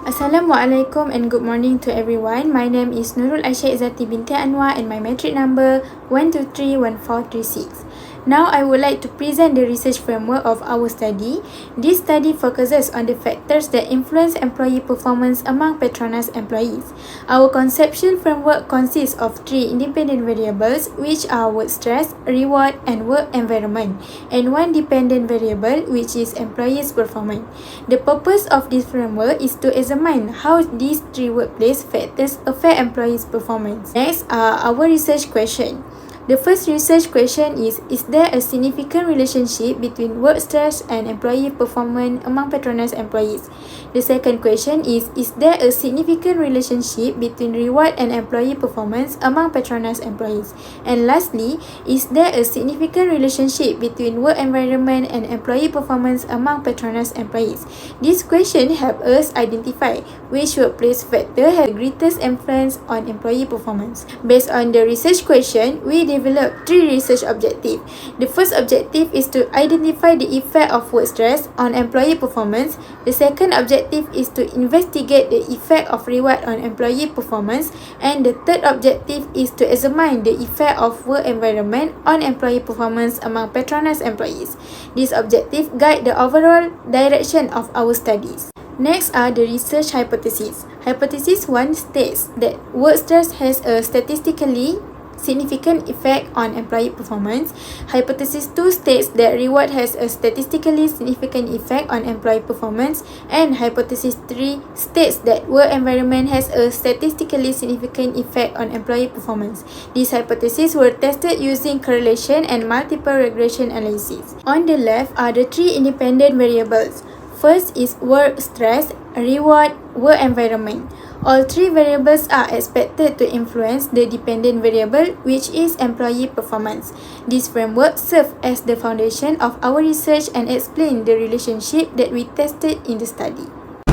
Assalamualaikum and good morning to everyone. My name is Nurul Aisyah Izzati binti Anwar and my metric number 1231436. Now I would like to present the research framework of our study. This study focuses on the factors that influence employee performance among Petronas employees. Our conceptual framework consists of three independent variables, which are work stress, reward, and work environment, and one dependent variable, which is employees' performance. The purpose of this framework is to examine how these three workplace factors affect employees' performance. Next are our research question. The first research question is there a significant relationship between work stress and employee performance among Petronas employees? The second question is there a significant relationship between reward and employee performance among Petronas employees? And lastly, is there a significant relationship between work environment and employee performance among Petronas employees? This question help us identify which workplace factor has the greatest influence on employee performance. Based on the research question, we develop three research objectives. The first objective is to identify the effect of work stress on employee performance. The second objective is to investigate the effect of reward on employee performance. And the third objective is to examine the effect of work environment on employee performance among Petronas employees. These objectives guide the overall direction of our studies. Next are the research hypotheses. Hypothesis 1 states that work stress has a statistically significant effect on employee performance. Hypothesis 2 states that reward has a statistically significant effect on employee performance. And hypothesis 3 states that work environment has a statistically significant effect on employee performance. These hypotheses were tested using correlation and multiple regression analysis. On the left are the three independent variables. First is work stress, reward, work environment. All three variables are expected to influence the dependent variable, which is employee performance. This framework serves as the foundation of our research and explains the relationship that we tested in the study.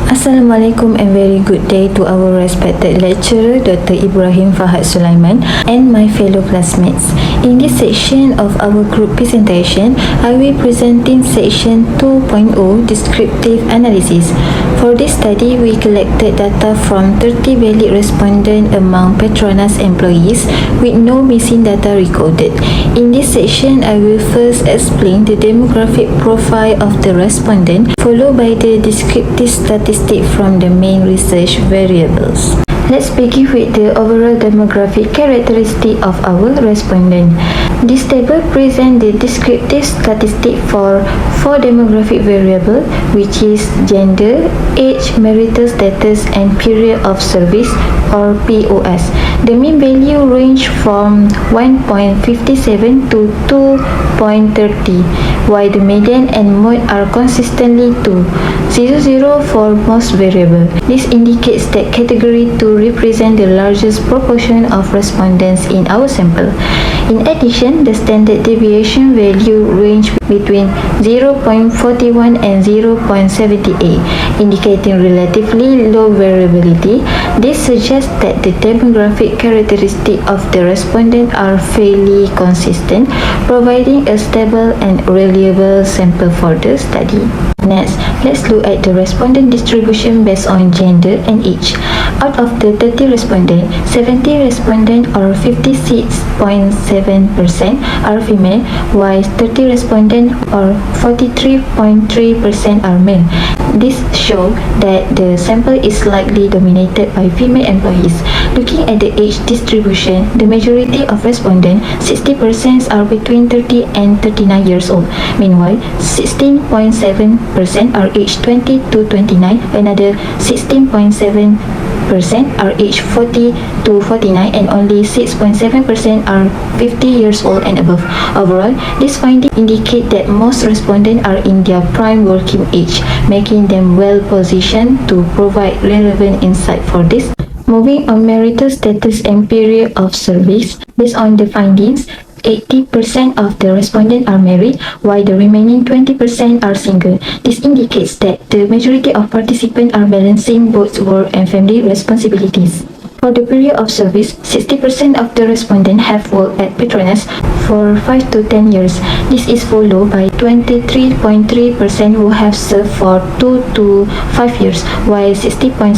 Assalamualaikum and very good day to our respected lecturer Dr. Ibrahim Fahad Sulaiman and my fellow classmates. In this section of our group presentation, I will presenting section 2.0 descriptive analysis. For this study, we collected data from 30 valid respondents among Petronas employees with no missing data recorded. In this section, I will first explain the demographic profile of the respondent, followed by the descriptive statistics from the main research variables. Let's begin with the overall demographic characteristic of our respondent. This table presents the descriptive statistic for four demographic variables, which is gender, age, marital status, and period of service, or POS. The mean value range from 1.57 to 2.30, while the median and mode are consistently 2.00 for most variables. This indicates that category 2 represent the largest proportion of respondents in our sample. In addition, the standard deviation value range between 0.41 and 0.78, indicating relatively low variability. This suggests that the demographic characteristics of the respondent are fairly consistent, providing a stable and reliable sample for the study. Next, let's look at the respondent distribution based on gender and age. Out of the 30 respondents, 70 respondents or 56.7% are female, while 30 respondents or 43.3% are male. This shows that the sample is likely dominated by female employees. Looking at the age distribution, the majority of respondents, 60%, are between 30 and 39 years old. Meanwhile, 16.7% are aged 20 to 29, another 16.7% are aged 40 to 49, and only 6.7% are 50 years old and above. Overall, this finding indicates that most respondents are in their prime working age, making them well positioned to provide relevant insight for this. Moving on marital status and period of service, based on the findings, 80% of the respondents are married, while the remaining 20% are single. This indicates that the majority of participants are balancing both work and family responsibilities. For the period of service, 60% of the respondents have worked at Petronas for 5 to 10 years. This is followed by 23.3% who have served for 2 to 5 years, while 60.7%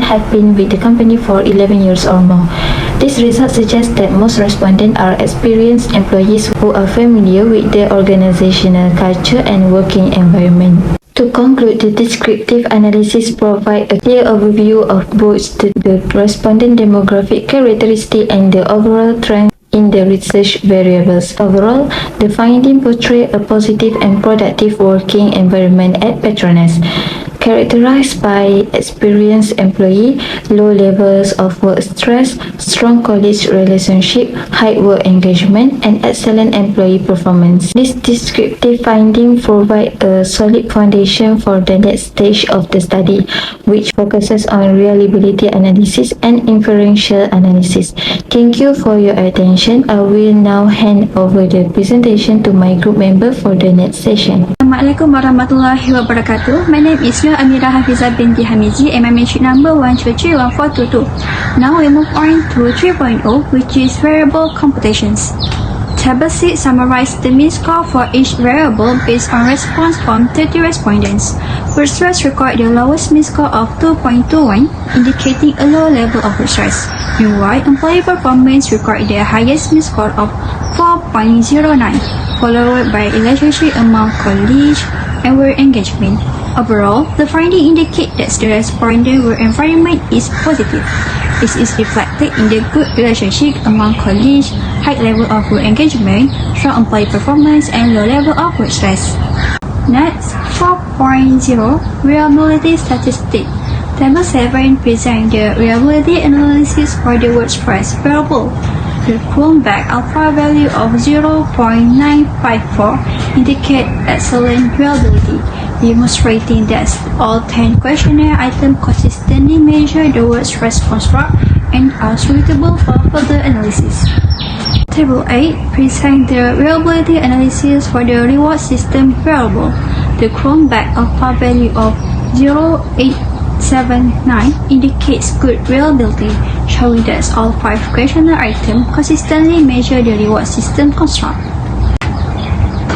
have been with the company for 11 years or more. This result suggests that most respondents are experienced employees who are familiar with the organizational culture and working environment. To conclude, the descriptive analysis provides a clear overview of both the respondent demographic characteristic and the overall trend in the research variables. Overall, the findings portray a positive and productive working environment at Petronas, characterized by experienced employee, low levels of work stress, strong colleague relationship, high work engagement, and excellent employee performance. This descriptive finding provide a solid foundation for the next stage of the study, which focuses on reliability analysis and inferential analysis. Thank you for your attention. I will now hand over the presentation to my group member for the next session. Assalamualaikum warahmatullahi wabarakatuh. My name is Amira Hafizah binti Hamizi and my metric number 1331422. Now we move on to 3.0, which is variable computations. Table 6 summarizes the mean score for each variable based on response from 30 respondents. Work stress recorded the lowest mean score of 2.21, indicating a low level of work stress. Meanwhile, employee performance recorded the highest mean score of 4.09, followed by relationship among colleagues and work engagement. Overall, the finding indicates that the respondent work environment is positive. This is reflected in the good relationship among colleagues, high level of work engagement, strong employee performance, and low level of work stress. Next, 4.0 Reliability Statistic. Table 7 presents the reliability analysis for the work stress variable. The Kronberg alpha value of 0.954 indicates excellent reliability, demonstrating that all 10 questionnaire items consistently measure the work stress construct and are suitable for further analysis. Table 8 presents the reliability analysis for the reward system variable. The Kronberg alpha value of 0.879 indicates good reliability, showing that all 5 questionnaire items consistently measure the reward system construct.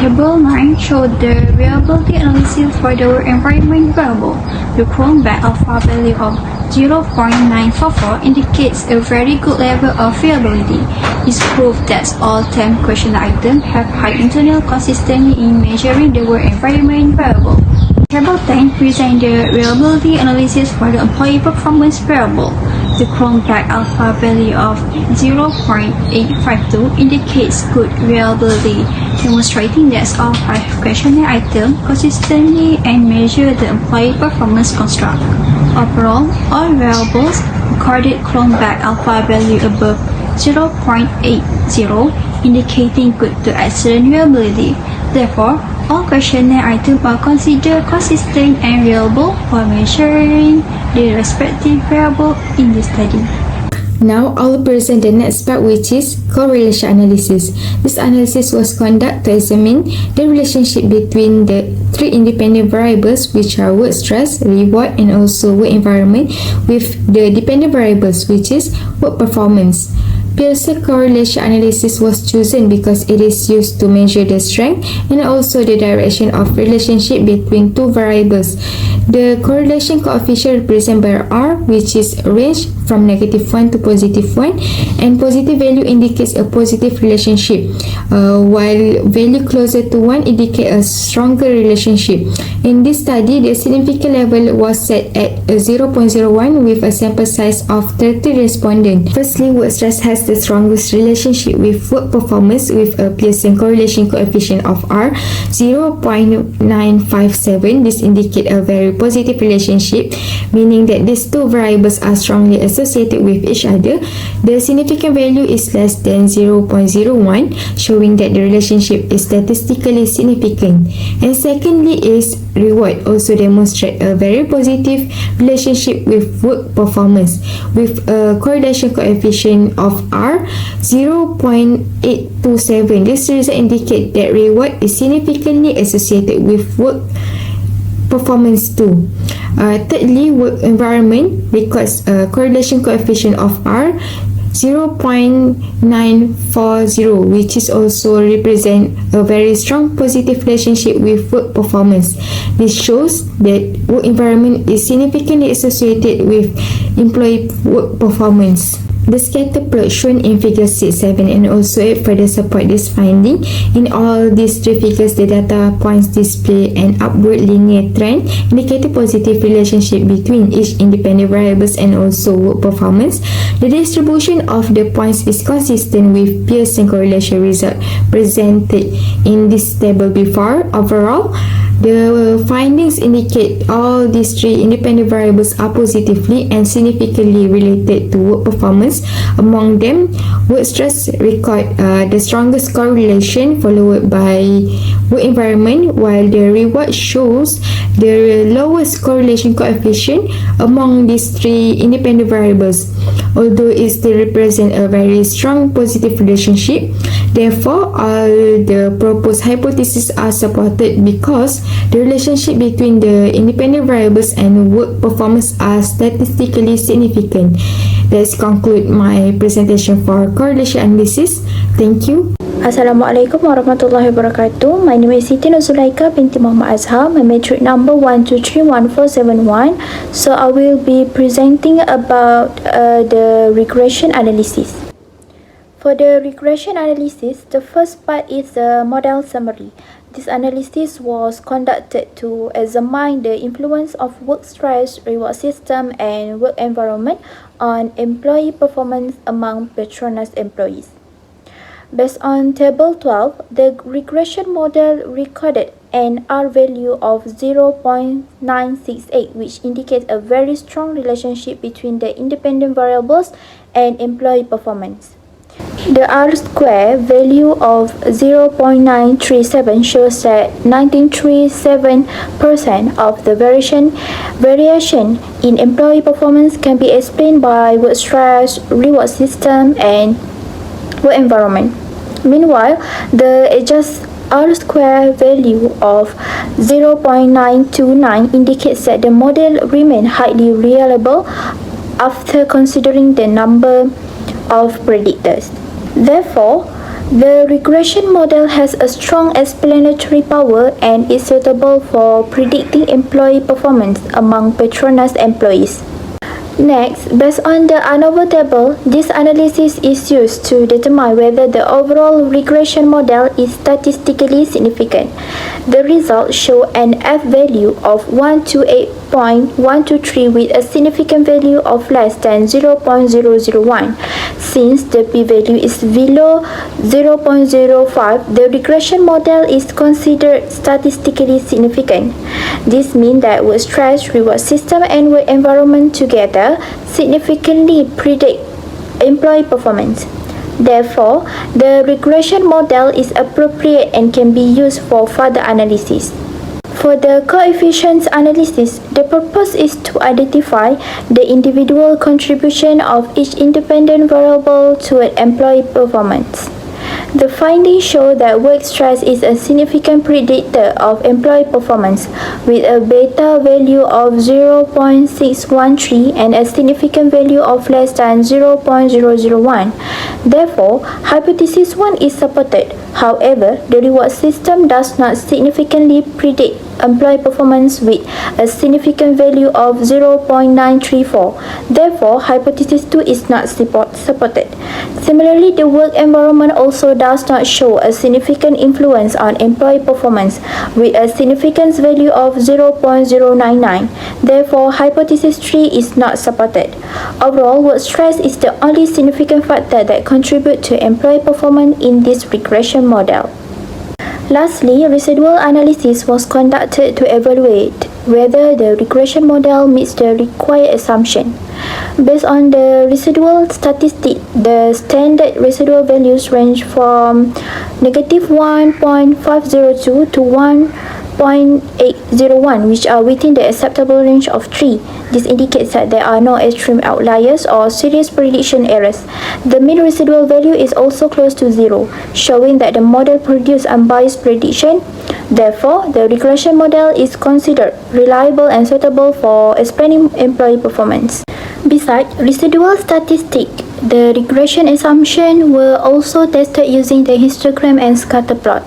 Table 9 shows the reliability analysis for the work environment variable. The Kronberg alpha value of 0.944 indicates a very good level of reliability. This proves that all 10 questionnaire items have high internal consistency in measuring the work environment variable. Table 10 presents the reliability analysis for the employee performance variable. The Kronberg alpha value of 0.852 indicates good reliability, demonstrating that all 5 questionnaire items consistently and measure the employee performance construct. Overall, all variables recorded Kronberg alpha value above 0.80, indicating good to excellent reliability. Therefore, all questionnaire items are considered consistent and reliable for measuring the respective variable in the study. Now I'll present the next part, which is correlation analysis. This analysis was conducted to examine the relationship between the 3 independent variables, which are work stress, reward, and also work environment, with the dependent variables, which is work performance. Pearson correlation analysis was chosen because it is used to measure the strength and also the direction of relationship between 2 variables. The correlation coefficient represented by R, which is range from -1 to +1, and positive value indicates a positive relationship, while value closer to 1 indicate a stronger relationship. In this study, the significant level was set at 0.01 with a sample size of 30 respondents. Firstly, work stress has the strongest relationship with work performance with a Pearson correlation coefficient of R 0.957. This indicates a very positive relationship, meaning that these 2 variables are strongly associated with each other. The significant value is less than 0.01, showing that the relationship is statistically significant. And secondly is reward, also demonstrate a very positive relationship with work performance with a correlation coefficient of R 0.827. This result indicates that reward is significantly associated with work performance too. Thirdly, work environment records a correlation coefficient of R 0.940, which is also represent a very strong positive relationship with work performance. This shows that work environment is significantly associated with employee work performance. The scatter plot shown in figure 6, 7 and also 8 further support this finding. In all these three figures, the data points display an upward linear trend indicating positive relationship between each independent variables and also work performance. The distribution of the points is consistent with Pearson correlation result presented in this table before. Overall, the findings indicate all these three independent variables are positively and significantly related to work performance. Among them, work stress record the strongest correlation, followed by work environment, while the reward shows the lowest correlation coefficient among these three independent variables. Although it still represents a very strong positive relationship, therefore, all the proposed hypotheses are supported because the relationship between the independent variables and work performance are statistically significant. Let's conclude my presentation for correlation analysis. Thank you. Assalamualaikum warahmatullahi wabarakatuh. My name is Siti Nuzulaika binti Muhammad Azhar. My matric number 1231471. So I will be presenting about the regression analysis. For the regression analysis, the first part is the model summary. This analysis was conducted to examine the influence of work stress, reward system, and work environment on employee performance among Petronas employees. Based on Table 12, the regression model recorded an R value of 0.968, which indicates a very strong relationship between the independent variables and employee performance. The R-square value of 0.937 shows that 19.37% of the variation in employee performance can be explained by work stress, reward system, and work environment. Meanwhile, the adjusted R-square value of 0.929 indicates that the model remains highly reliable after considering the number of predictors. Therefore, the regression model has a strong explanatory power and is suitable for predicting employee performance among Petronas employees. Next, based on the ANOVA table, this analysis is used to determine whether the overall regression model is statistically significant. The results show an F value of 128.123 with a significant value of less than 0.001. Since the p-value is below 0.05, the regression model is considered statistically significant. This means that work stress, reward system, and work environment together significantly predict employee performance. Therefore, the regression model is appropriate and can be used for further analysis. For the coefficients analysis, the purpose is to identify the individual contribution of each independent variable to an employee performance. The findings show that work stress is a significant predictor of employee performance with a beta value of 0.613 and a significant value of less than 0.001. Therefore, hypothesis 1 is supported. However, the reward system does not significantly predict employee performance with a significant value of 0.934. Therefore, hypothesis 2 is not supported. Similarly, the work environment also does not show a significant influence on employee performance with a significance value of 0.099. Therefore, hypothesis 3 is not supported. Overall, work stress is the only significant factor that contributes to employee performance in this regression model. Lastly, residual analysis was conducted to evaluate whether the regression model meets the required assumption. Based on the residual statistic, the standard residual values range from -1.502 to 0.801, which are within the acceptable range of 3. This indicates that there are no extreme outliers or serious prediction errors. The mean residual value is also close to 0, showing that the model produced unbiased prediction. Therefore, the regression model is considered reliable and suitable for explaining employee performance. Besides residual statistic, the regression assumptions were also tested using the histogram and scatter plot.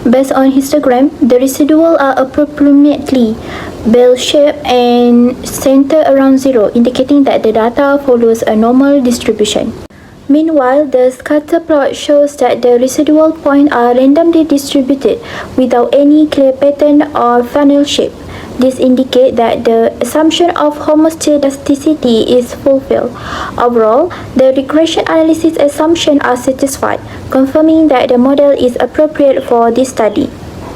Based on histogram, the residuals are approximately bell-shaped and centered around 0, indicating that the data follows a normal distribution. Meanwhile, the scatter plot shows that the residual points are randomly distributed without any clear pattern or funnel shape. This indicates that the assumption of homogeneity is fulfilled. Overall, the regression analysis assumptions are satisfied, confirming that the model is appropriate for this study.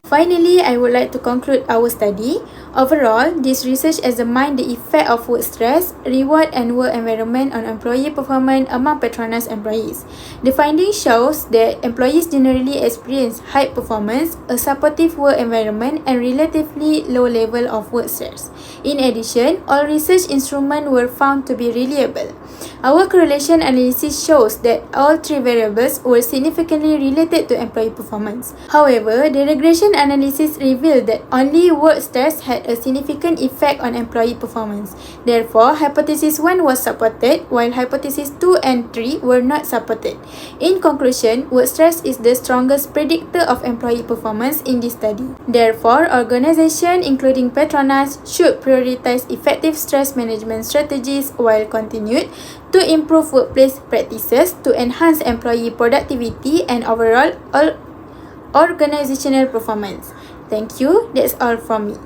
Finally, I would like to conclude our study. Overall, this research examined the effect of work stress, reward and work environment on employee performance among Petronas employees. The findings shows that employees generally experience high performance, a supportive work environment and relatively low level of work stress. In addition, all research instruments were found to be reliable. Our correlation analysis shows that all 3 variables were significantly related to employee performance. However, the regression analysis revealed that only work stress had a significant effect on employee performance. Therefore, hypothesis 1 was supported, while hypothesis 2 and 3 were not supported. In conclusion, work stress is the strongest predictor of employee performance in this study. Therefore, organizations including Petronas should prioritize effective stress management strategies while continued to improve workplace practices to enhance employee productivity and overall organizational performance. Thank you. That's all from me.